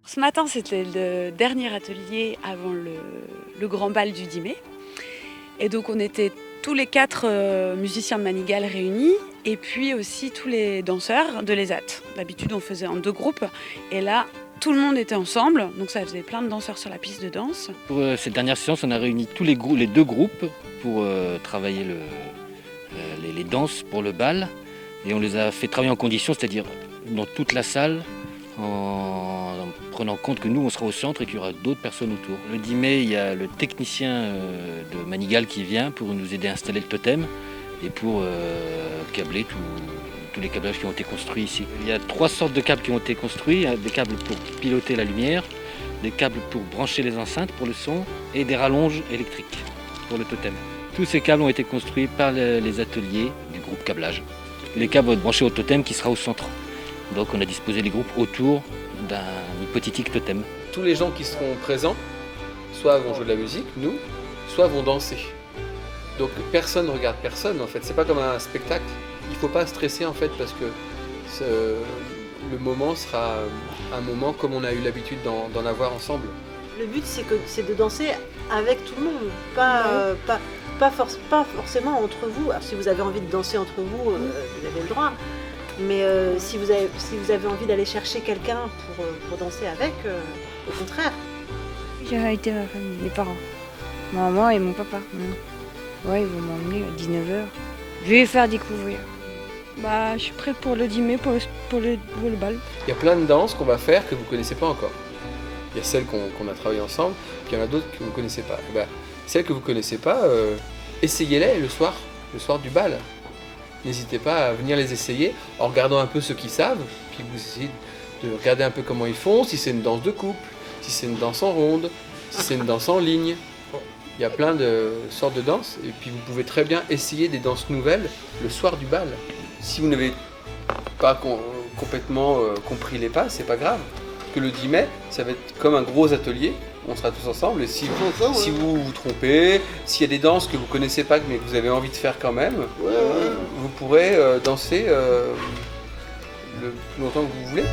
Ce matin, c'était le dernier atelier avant le grand bal du 10 mai. Et donc on était tous les 4 musiciens de Manigal réunis et puis aussi tous les danseurs de l'ESAT. D'habitude on faisait en 2 groupes et là tout le monde était ensemble, donc ça faisait plein de danseurs sur la piste de danse. Pour cette dernière séance, on a réuni tous les 2 groupes pour travailler les danses pour le bal. Et on les a fait travailler en condition, c'est-à-dire dans toute la salle, en prenant compte que nous on sera au centre et qu'il y aura d'autres personnes autour. Le 10 mai, il y a le technicien de Manigal qui vient pour nous aider à installer le totem et pour câbler tous les câblages qui ont été construits ici. Il y a 3 sortes de câbles qui ont été construits, des câbles pour piloter la lumière, des câbles pour brancher les enceintes pour le son et des rallonges électriques pour le totem. Tous ces câbles ont été construits par les ateliers du groupe câblage. Les câbles vont être branchés au totem qui sera au centre. Donc on a disposé les groupes autour d'un hypothétique totem. Tous les gens qui seront présents, soit vont jouer de la musique, nous, soit vont danser. Donc personne ne regarde personne en fait, c'est pas comme un spectacle. Il ne faut pas stresser en fait parce que le moment sera un moment comme on a eu l'habitude d'en avoir ensemble. Le but c'est de danser avec tout le monde, pas forcément entre vous. Alors, si vous avez envie de danser entre vous, vous avez le droit. Mais si vous avez envie d'aller chercher quelqu'un pour danser avec, au contraire. J'ai invité ma famille, mes parents, ma maman et mon papa. Ouais, ils vont m'emmener à 19h. Je vais les faire découvrir. Je suis prête pour le 10 mai, pour le bal. Il y a plein de danses qu'on va faire que vous ne connaissez pas encore. Il y a celles qu'on a travaillées ensemble, puis il y en a d'autres que vous ne connaissez pas. Celles que vous ne connaissez pas, essayez-les le soir du bal. N'hésitez pas à venir les essayer en regardant un peu ceux qui savent, puis vous essayez de regarder un peu comment ils font, si c'est une danse de couple, si c'est une danse en ronde, si c'est une danse en ligne. Il y a plein de sortes de danses, et puis vous pouvez très bien essayer des danses nouvelles le soir du bal. Si vous n'avez pas complètement compris les pas, c'est pas grave. Parce que le 10 mai, ça va être comme un gros atelier, on sera tous ensemble, et si vous vous trompez, s'il y a des danses que vous connaissez pas mais que vous avez envie de faire quand même, vous pourrez danser le plus longtemps que vous voulez.